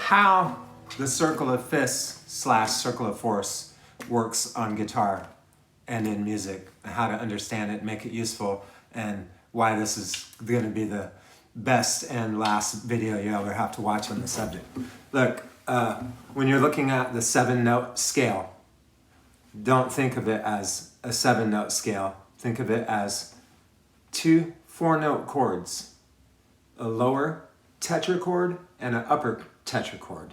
how the circle of fifths / circle of fourths works on guitar and in music, and how to understand it, make it useful, and why this is going to be the best and last video you ever have to watch on the subject. Look, when you're looking at the 7-note scale, don't think of it as a 7-note scale. Think of it as 2 4-note chords, a lower tetrachord and an upper tetrachord.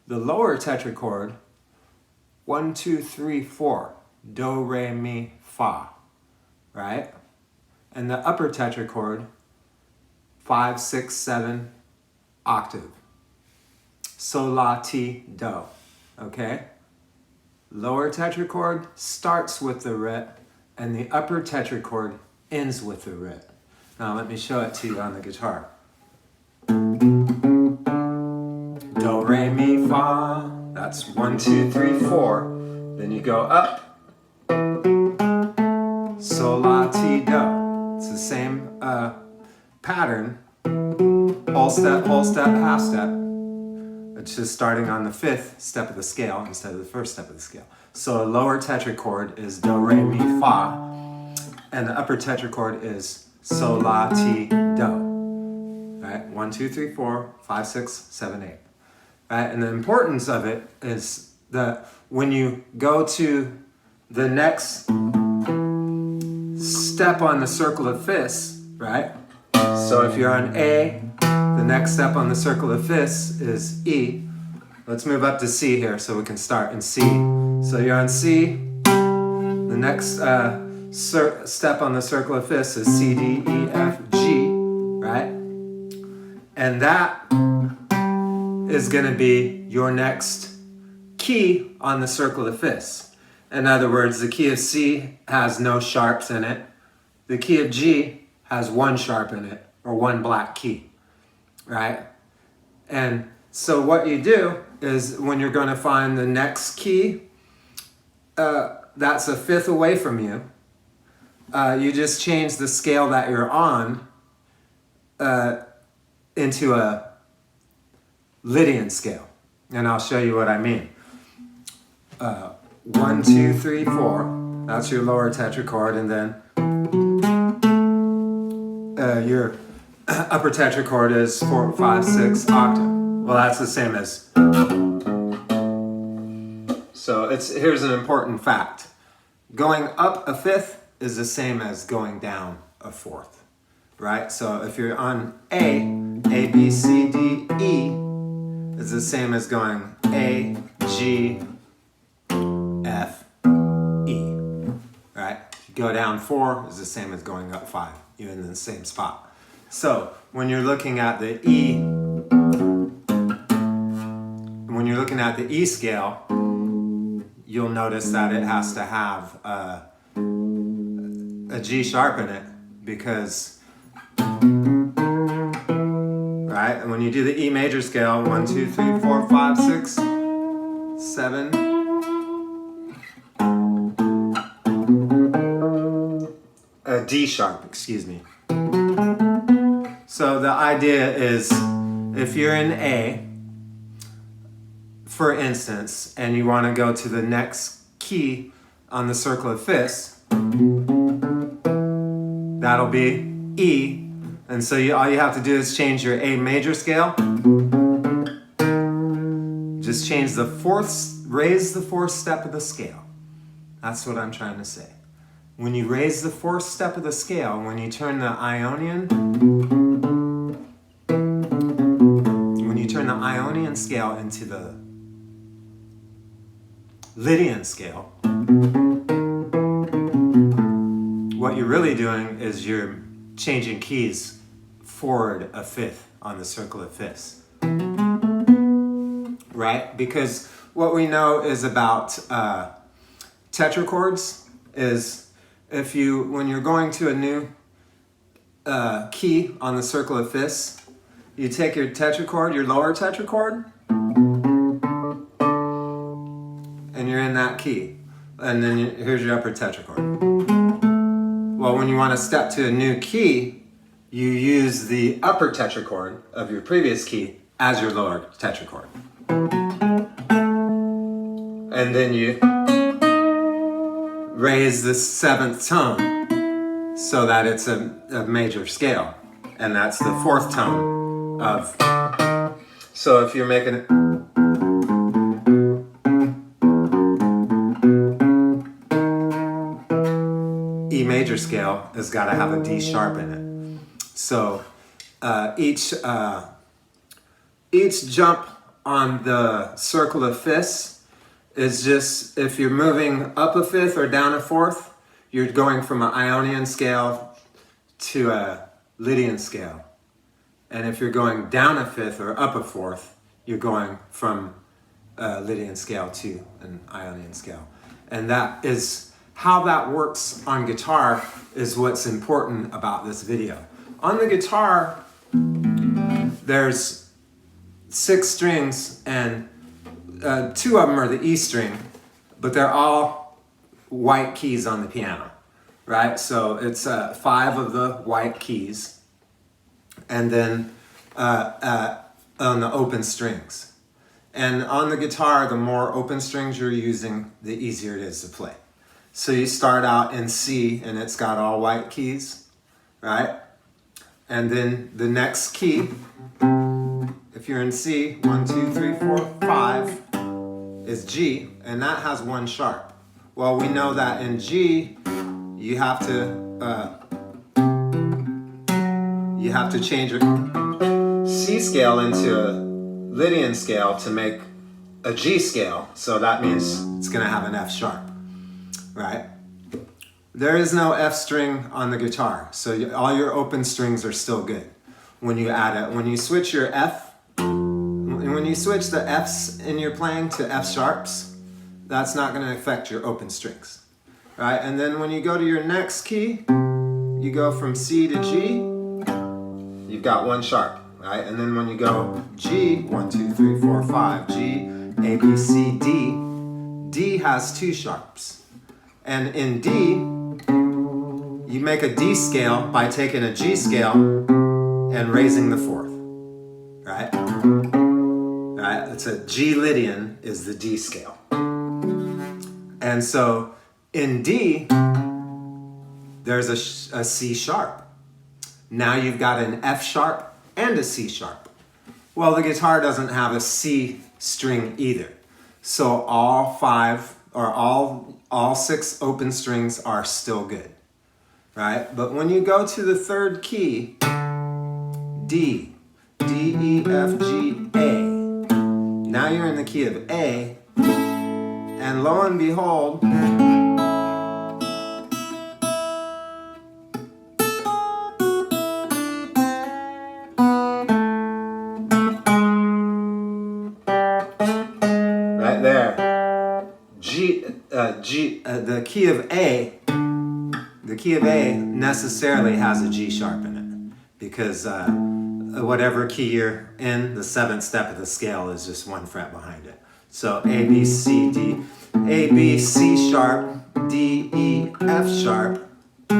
The lower tetrachord, 1, 2, 3, 4, do, re, mi, fa, right? And the upper tetrachord, 5, 6, 7, octave. Sol, la, ti, do, okay? Lower tetrachord starts with the writ, and the upper tetrachord ends with the writ. Now let me show it to you on the guitar. Do, re, mi, fa. That's 1, 2, 3, 4. Then you go up. Sol, la, ti, do. It's the same pattern. Whole step, half step. It's just starting on the 5th step of the scale instead of the 1st step of the scale. So a lower tetrachord is do, re, mi, fa. And the upper tetrachord is sol, la, ti, do. Right? 1, 2, 3, 4, 5, 6, 7, 8. Right? And the importance of it is that when you go to the next step on the circle of fifths, right? So if you're on A, the next step on the circle of fifths is E. Let's move up to C here so we can start in C. So you're on C. The next step on the circle of fifths is C, D, E, F, G, right? And that is going to be your next key on the circle of fifths. In other words, the key of C has no sharps in it. The key of G has 1 sharp in it, or 1 black key, right? And so what you do is when you're going to find the next key that's a 5th away from you, you just change the scale that you're on into a Lydian scale. And I'll show you what I mean. 1, 2, 3, 4. That's your lower tetrachord, and then your upper tetrachord is 4, 5, 6 octave. Well, that's the same as. So here's an important fact. Going up a 5th is the same as going down a 4th, right? So if you're on A, B, C, D, E is the same as going A, G, F, E, right? If you go down 4 is the same as going up 5. You're in the same spot. So when you're looking at the E, when you're looking at the E scale, you'll notice that it has to have a G sharp in it because, right? And when you do the E major scale, 1, 2, 3, 4, 5, 6, 7, a D sharp, excuse me. So the idea is if you're in A, for instance, and you want to go to the next key on the circle of fifths, that'll be E. And so all you have to do is change your A major scale. Just change the 4th, raise the 4th step of the scale. That's what I'm trying to say. When you raise the 4th step of the scale, when you turn the Ionian scale into the Lydian scale, what you're really doing is you're changing keys forward a 5th on the circle of fifths, right? Because what we know is about tetrachords is when you're going to a new key on the circle of fifths, you take your tetrachord, your lower tetrachord, and you're in that key. And then here's your upper tetrachord. Well, when you want to step to a new key, you use the upper tetrachord of your previous key as your lower tetrachord. And then you raise the 7th tone so that it's a major scale. And that's the 4th tone of, so if you're making it, E major scale has got to have a D sharp in it. So each jump on the circle of fifths is just, if you're moving up a fifth or down a fourth, you're going from an Ionian scale to a Lydian scale. And if you're going down a fifth or up a fourth, you're going from a Lydian scale to an Ionian scale. And that is how that works on guitar is what's important about this video. On the guitar, there's 6 strings, and 2 of them are the E string, but they're all white keys on the piano, right? So it's 5 of the white keys, and then on the open strings. And on the guitar, the more open strings you're using, the easier it is to play. So you start out in C, and it's got all white keys, right? And then the next key, if you're in C, 1, 2, 3, 4, 5, is G, and that has 1 sharp. Well, we know that in G, you have to change your C scale into a Lydian scale to make a G scale. So that means it's going to have an F sharp, right? There is no F string on the guitar, so all your open strings are still good. When you add it, when you switch your F, when you switch the Fs in your playing to F sharps, that's not going to affect your open strings, right? And then when you go to your next key, you go from C to G, you've got 1 sharp, right? And then when you go G, 1, 2, 3, 4, 5, G, A, B, C, D, D has 2 sharps. And in D, you make a D scale by taking a G scale and raising the 4th, right? Right? It's a G Lydian is the D scale. And so in D, there's a C sharp. Now you've got an F sharp and a C sharp. Well, the guitar doesn't have a C string either. So all 5 or all 6 open strings are still good, right? But when you go to the 3rd key, D, D, E, F, G, A. Now you're in the key of A, and lo and behold, right there, the key of A necessarily has a G sharp in it, because whatever key you're in, the 7th step of the scale is just 1 fret behind it. So A, B, C, D, A, B, C sharp, D, E, F sharp,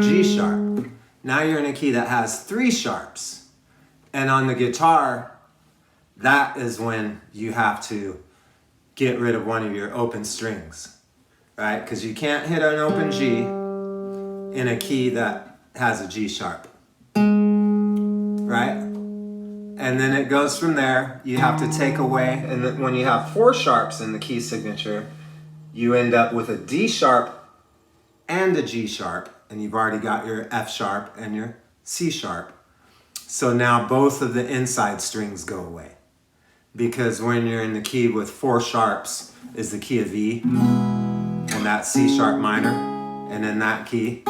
G sharp. Now you're in a key that has 3 sharps. And on the guitar, that is when you have to get rid of one of your open strings, right? Because you can't hit an open G in a key that has a G sharp, right? And then it goes from there. You have to take away, and then when you have 4 sharps in the key signature, you end up with a D sharp and a G sharp, and you've already got your F sharp and your C sharp. So now both of the inside strings go away, because when you're in the key with 4 sharps is the key of E, and that's C sharp minor, and in that key,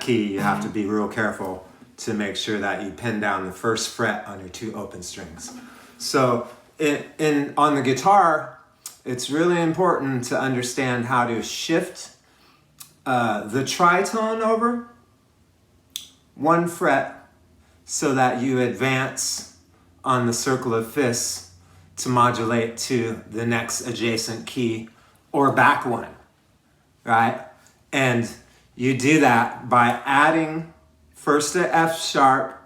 you have to be real careful to make sure that you pin down the 1st fret on your 2 open strings. So on the guitar, it's really important to understand how to shift the tritone over 1 fret so that you advance on the circle of fifths to modulate to the next adjacent key or back 1. right? And you do that by adding first a F sharp,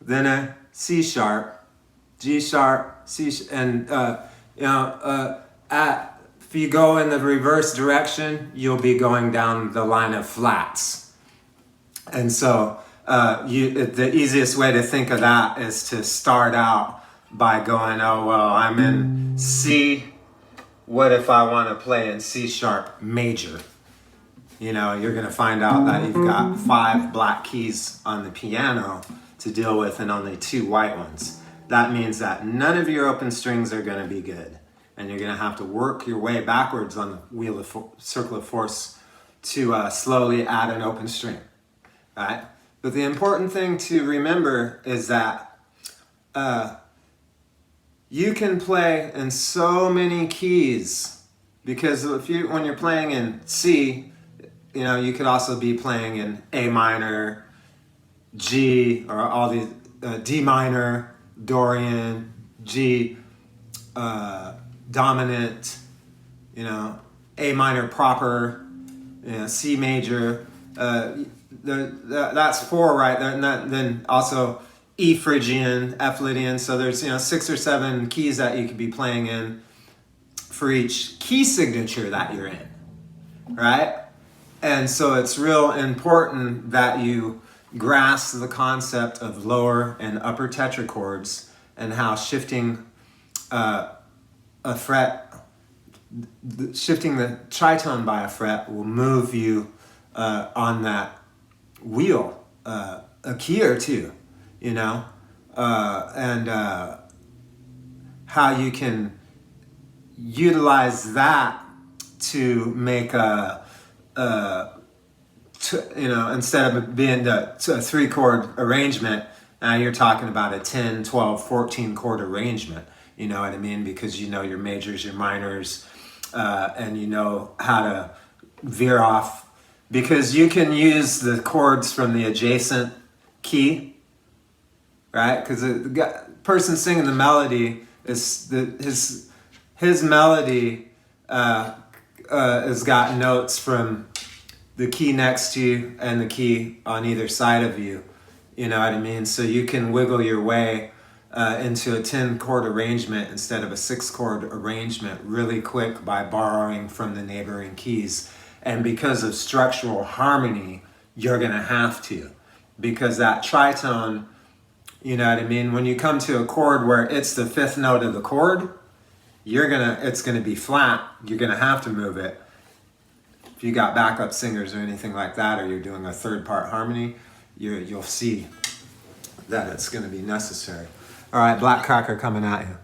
then a C sharp, G sharp, C, and if you go in the reverse direction, you'll be going down the line of flats. And so the easiest way to think of that is to start out by going, oh, well, I'm in C. What if I want to play in C sharp major? You know, you're going to find out that you've got 5 black keys on the piano to deal with and only 2 white ones. That means that none of your open strings are going to be good. And you're going to have to work your way backwards on the wheel of circle of force to slowly add an open string, right? But the important thing to remember is that you can play in so many keys, because when you're playing in C, you know, you could also be playing in A minor, G, or all these D minor, Dorian, G, dominant, you know, A minor proper, you know, C major. That's 4 right there, and then also E Phrygian, F Lydian. So there's 6 or 7 keys that you could be playing in for each key signature that you're in, right? And so it's real important that you grasp the concept of lower and upper tetrachords and how shifting a fret, shifting the tritone by a fret will move you on that wheel a key or two, and how you can utilize that to make instead of being a 3-chord arrangement, now you're talking about a 10, 12, 14 chord arrangement. You know what I mean? Because you know your majors, your minors, and you know how to veer off. Because you can use the chords from the adjacent key, right? Because the person singing the melody is his melody has got notes from the key next to you and the key on either side of you. You know what I mean? So you can wiggle your way into a 10-chord arrangement instead of a 6-chord arrangement really quick by borrowing from the neighboring keys. And because of structural harmony, you're going to have to. Because that tritone, you know what I mean? When you come to a chord where it's the 5th note of the chord, it's going to be flat. You're going to have to move it. If you got backup singers or anything like that, or you're doing a 3rd-part harmony, you'll see that it's going to be necessary. All right, Black Cracker coming at you.